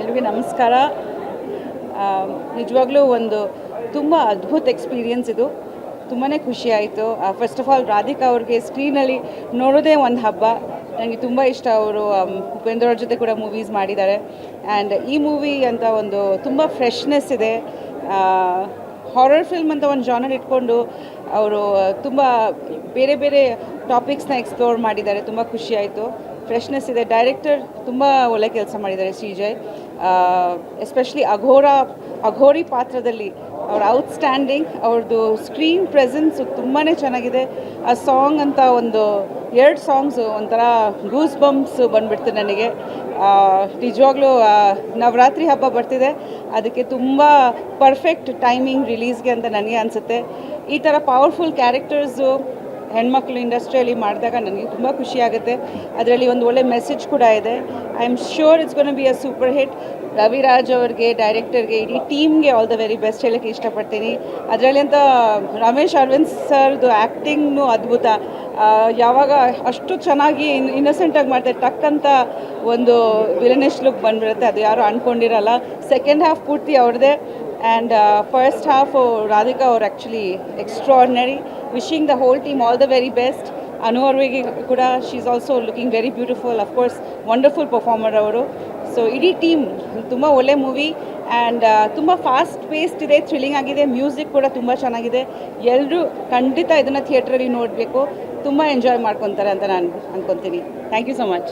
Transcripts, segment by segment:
ಎಲ್ರಿಗೂ ನಮಸ್ಕಾರ. ನಿಜವಾಗ್ಲೂ ಒಂದು ತುಂಬ ಅದ್ಭುತ ಎಕ್ಸ್ಪೀರಿಯನ್ಸ್ ಇದು. ತುಂಬಾ ಖುಷಿ ಆಯಿತು. ಫಸ್ಟ್ ಆಫ್ ಆಲ್ ರಾಧಿಕಾ ಅವ್ರಿಗೆ ಸ್ಕ್ರೀನಲ್ಲಿ ನೋಡೋದೇ ಒಂದು ಹಬ್ಬ. ನನಗೆ ತುಂಬ ಇಷ್ಟ. ಅವರು ಉಪೇಂದ್ರ ಅವ್ರ ಜೊತೆ ಕೂಡ ಮೂವೀಸ್ ಮಾಡಿದ್ದಾರೆ. ಆ್ಯಂಡ್ ಈ ಮೂವಿ ಅಂತ ಒಂದು ತುಂಬ ಫ್ರೆಶ್ನೆಸ್ ಇದೆ. ಹಾರರ್ ಫಿಲ್ಮ್ ಅಂತ ಒಂದು ಜಾನರ್ ಇಟ್ಕೊಂಡು ಅವರು ತುಂಬ ಬೇರೆ ಬೇರೆ ಟಾಪಿಕ್ಸ್ನ ಎಕ್ಸ್ಪ್ಲೋರ್ ಮಾಡಿದ್ದಾರೆ. ತುಂಬ ಖುಷಿ ಆಯಿತು. ಫ್ರೆಶ್ನೆಸ್ ಇದೆ. ಡೈರೆಕ್ಟರ್ ತುಂಬ ಒಳ್ಳೆ ಕೆಲಸ ಮಾಡಿದ್ದಾರೆ ಶ್ರೀಜಯ್. ಎಸ್ಪೆಷಲಿ ಅಘೋರಿ ಪಾತ್ರದಲ್ಲಿ ಅವ್ರ ಔಟ್ಸ್ಟ್ಯಾಂಡಿಂಗ್. ಅವ್ರದ್ದು ಸ್ಕ್ರೀನ್ ಪ್ರೆಸೆನ್ಸು ತುಂಬಾ ಚೆನ್ನಾಗಿದೆ. ಆ ಸಾಂಗ್ ಅಂತ ಒಂದು 2 ಸಾಂಗ್ಸು ಒಂಥರ ಗೂಸ್ ಬಂಪ್ಸ್ ಬಂದುಬಿಡ್ತು ನನಗೆ. ನಿಜವಾಗ್ಲೂ ನವರಾತ್ರಿ ಹಬ್ಬ ಬರ್ತಿದೆ, ಅದಕ್ಕೆ ತುಂಬ ಪರ್ಫೆಕ್ಟ್ ಟೈಮಿಂಗ್ ರಿಲೀಸ್ಗೆ ಅಂತ ನನಗೆ ಅನಿಸುತ್ತೆ. ಈ ಥರ ಪವರ್ಫುಲ್ ಕ್ಯಾರೆಕ್ಟರ್ಸು ಹೆಣ್ಮಕ್ಳು ಇಂಡಸ್ಟ್ರಿಯಲ್ಲಿ ಮಾಡಿದಾಗ ನನಗೆ ತುಂಬ ಖುಷಿಯಾಗುತ್ತೆ. ಅದರಲ್ಲಿ ಒಂದು ಒಳ್ಳೆ ಮೆಸೇಜ್ ಕೂಡ ಇದೆ. I am sure it's gonna be a super hit. Raviraj ಅವ್ರಿಗೆ, ಡೈರೆಕ್ಟರ್ಗೆ, ಇಡೀ ಟೀಮ್ಗೆ ಆಲ್ ದ ವೆರಿ ಬೆಸ್ಟ್ ಹೇಳೋಕ್ಕೆ ಇಷ್ಟಪಡ್ತೀನಿ. ಅದರಲ್ಲಿ ಅಂತ ರಮೇಶ್ ಅರವಿಂದ್ ಸರ್ದು ಆ್ಯಕ್ಟಿಂಗ್ನು ಅದ್ಭುತ. ಯಾವಾಗ ಅಷ್ಟು ಚೆನ್ನಾಗಿ ಇನ್ನಸೆಂಟಾಗಿ ಮಾಡ್ತಾರೆ, ಟಕ್ಕಂತ ಒಂದು ವಿಲನಿಶ್ ಲುಕ್ ಬಂದುಬಿಡುತ್ತೆ. ಅದು ಯಾರು ಅಂದ್ಕೊಂಡಿರಲ್ಲ. ಸೆಕೆಂಡ್ ಹಾಫ್ ಪೂರ್ತಿ ಅವ್ರದ್ದೇ. ಆ್ಯಂಡ್ ಫಸ್ಟ್ ಹಾಫು ರಾಧಿಕಾ ಅವ್ರು actually extraordinary. Wishing the whole team all the very best. Anu ಅವ್ರಿಗೆ ಕೂಡ she is also looking very beautiful. Of course wonderful performer ಅವರು. ಸೊ ಇಡೀ ಟೀಮ್ ತುಂಬ ಒಳ್ಳೆ ಮೂವಿ. ಆ್ಯಂಡ್ ತುಂಬ ಫಾಸ್ಟ್ ಪೇಸ್ಡ್ ಇದೆ, ಥ್ರಿಲ್ಲಿಂಗ್ ಆಗಿದೆ. ಮ್ಯೂಸಿಕ್ ಕೂಡ ತುಂಬ ಚೆನ್ನಾಗಿದೆ. ಎಲ್ಲರೂ ಖಂಡಿತ ಇದನ್ನು ಥಿಯೇಟ್ರಲ್ಲಿ ನೋಡಬೇಕು. ತುಂಬ ಎಂಜಾಯ್ ಮಾಡ್ಕೊತಾರೆ ಅಂತ ನಾನು ಅಂದ್ಕೊತೀನಿ. Thank you so much.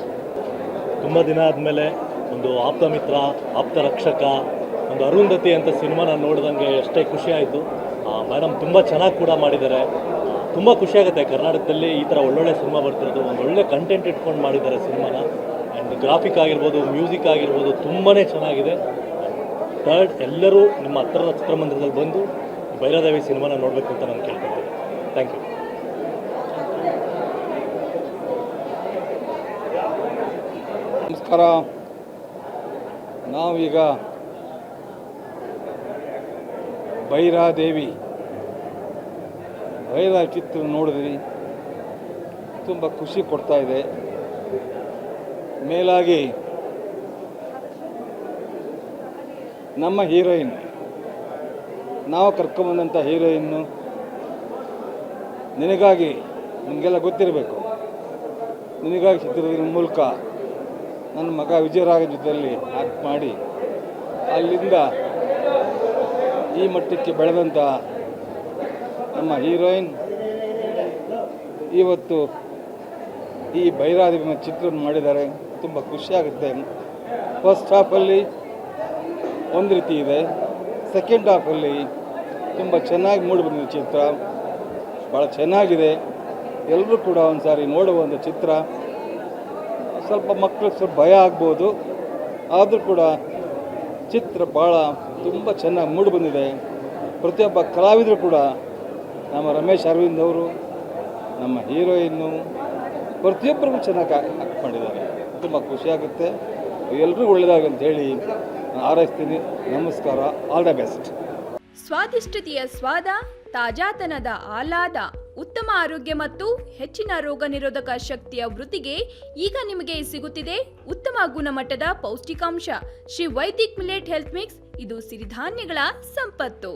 ತುಂಬ ದಿನ ಆದಮೇಲೆ ಒಂದು ಆಪ್ತ ಮಿತ್ರ, ಆಪ್ತ ರಕ್ಷಕ, ಒಂದು ಅರುಂಧತಿ ಅಂತ ಸಿನಿಮಾನ ನೋಡಿದಂಗೆ ಎಷ್ಟೇ ಖುಷಿ ಆಯಿತು. ಮೇಡಮ್ ತುಂಬ ಚೆನ್ನಾಗಿ ಕೂಡ ಮಾಡಿದ್ದಾರೆ. ತುಂಬ ಖುಷಿಯಾಗುತ್ತೆ ಕರ್ನಾಟಕದಲ್ಲಿ ಈ ಥರ ಒಳ್ಳೊಳ್ಳೆ ಸಿನಿಮಾ ಬರ್ತಿರೋದು. ಒಂದು ಒಳ್ಳೆ ಕಂಟೆಂಟ್ ಇಟ್ಕೊಂಡು ಮಾಡಿದ್ದಾರೆ ಸಿನಿಮಾನ. ಆ್ಯಂಡ್ ಗ್ರಾಫಿಕ್ ಆಗಿರ್ಬೋದು, ಮ್ಯೂಸಿಕ್ ಆಗಿರ್ಬೋದು ತುಂಬಾ ಚೆನ್ನಾಗಿದೆ. ಥರ್ಡ್, ಎಲ್ಲರೂ ನಿಮ್ಮ ಹತ್ತಿರದ ಚಿತ್ರಮಂದಿರದಲ್ಲಿ ಬಂದು ಭೈರಾದೇವಿ ಸಿನಿಮಾನ ನೋಡಬೇಕು ಅಂತ ನಾನು ಕೇಳ್ಕೊಳ್ತೀನಿ. Thank you. ನಮಸ್ಕಾರ. ನಾವೀಗ ಭೈರಾದೇವಿ ಚಿತ್ರ ನೋಡಿದ್ವಿ. ತುಂಬ ಖುಷಿ ಕೊಡ್ತಾ ಇದೆ. ಮೇಲಾಗಿ ನಮ್ಮ ಹೀರೋಯಿನ್, ನಾವು ಕರ್ಕೊಂಬಂದಂಥ ಹೀರೋಯಿನ್ನು ನಿನಗಾಗಿ, ನಿಮಗೆಲ್ಲ ಗೊತ್ತಿರಬೇಕು, ನಿನಗಾಗಿ ಚಿತ್ರದ ಮೂಲಕ ನನ್ನ ಮಗ ವಿಜಯರಾಘ ಜೊತೆಯಲ್ಲಿ ಆ್ಯಕ್ಟ್ ಮಾಡಿ ಅಲ್ಲಿಂದ ಈ ಮಟ್ಟಕ್ಕೆ ಬೆಳೆದಂಥ ನಮ್ಮ ಹೀರೋಯಿನ್ ಇವತ್ತು ಈ ಭೈರಾದೇವಿ ಚಿತ್ರ ಮಾಡಿದ್ದಾರೆ. ತುಂಬ ಖುಷಿಯಾಗುತ್ತೆ. ಫಸ್ಟ್ ಹಾಫಲ್ಲಿ ಒಂದು ರೀತಿ ಇದೆ, ಸೆಕೆಂಡ್ ಹಾಫಲ್ಲಿ ತುಂಬ ಚೆನ್ನಾಗಿ ಮೂಡಿಬಂದಿದೆ ಚಿತ್ರ. ಭಾಳ ಚೆನ್ನಾಗಿದೆ. ಎಲ್ಲರೂ ಕೂಡ ಒಂದು ಸಾರಿ ನೋಡುವಂಥ ಚಿತ್ರ. ಸ್ವಲ್ಪ ಮಕ್ಕಳಿಗೆ ಸ್ವಲ್ಪ ಭಯ ಆಗ್ಬೋದು, ಆದರೂ ಕೂಡ ಚಿತ್ರ ಭಾಳ ತುಂಬ ಚೆನ್ನಾಗಿ ಮೂಡಿಬಂದಿದೆ. ಪ್ರತಿಯೊಬ್ಬ ಕಲಾವಿದರು ಕೂಡ, ನಮ್ಮ ರಮೇಶ್ ಅರವಿಂದ್ ಅವರು, ನಮ್ಮ ಹೀರೋಯಿನ್ನು, ಪ್ರತಿಯೊಬ್ಬರಿಗೂ ಚೆನ್ನಾಗಿ ಆ್ಯಕ್ಟ್ ಮಾಡಿದ್ದಾರೆ. ತುಂಬ ಖುಷಿಯಾಗುತ್ತೆ. ಎಲ್ಲರಿಗೂ ಒಳ್ಳೆಯದಾಗಿ ಅಂತ ಹೇಳಿ ಹಾರೈಸ್ತೀನಿ. ನಮಸ್ಕಾರ. All the best. ಸ್ವಾದಿಷ್ಟತೆಯ ಸ್ವಾದ, ತಾಜಾತನದ ಆಹ್ಲಾದ, ಉತ್ತಮ ಆರೋಗ್ಯ ಮತ್ತು ಹೆಚ್ಚಿನ ರೋಗ ನಿರೋಧಕ ಶಕ್ತಿಯ ವೃದ್ಧಿಗೆ ಈಗ ನಿಮಗೆ ಸಿಗುತ್ತಿದೆ ಉತ್ತಮ ಗುಣಮಟ್ಟದ ಪೌಷ್ಟಿಕಾಂಶ. Shri Vaidik millet health mix. ಇದು ಸಿರಿಧಾನ್ಯಗಳ ಸಂಪತ್ತು.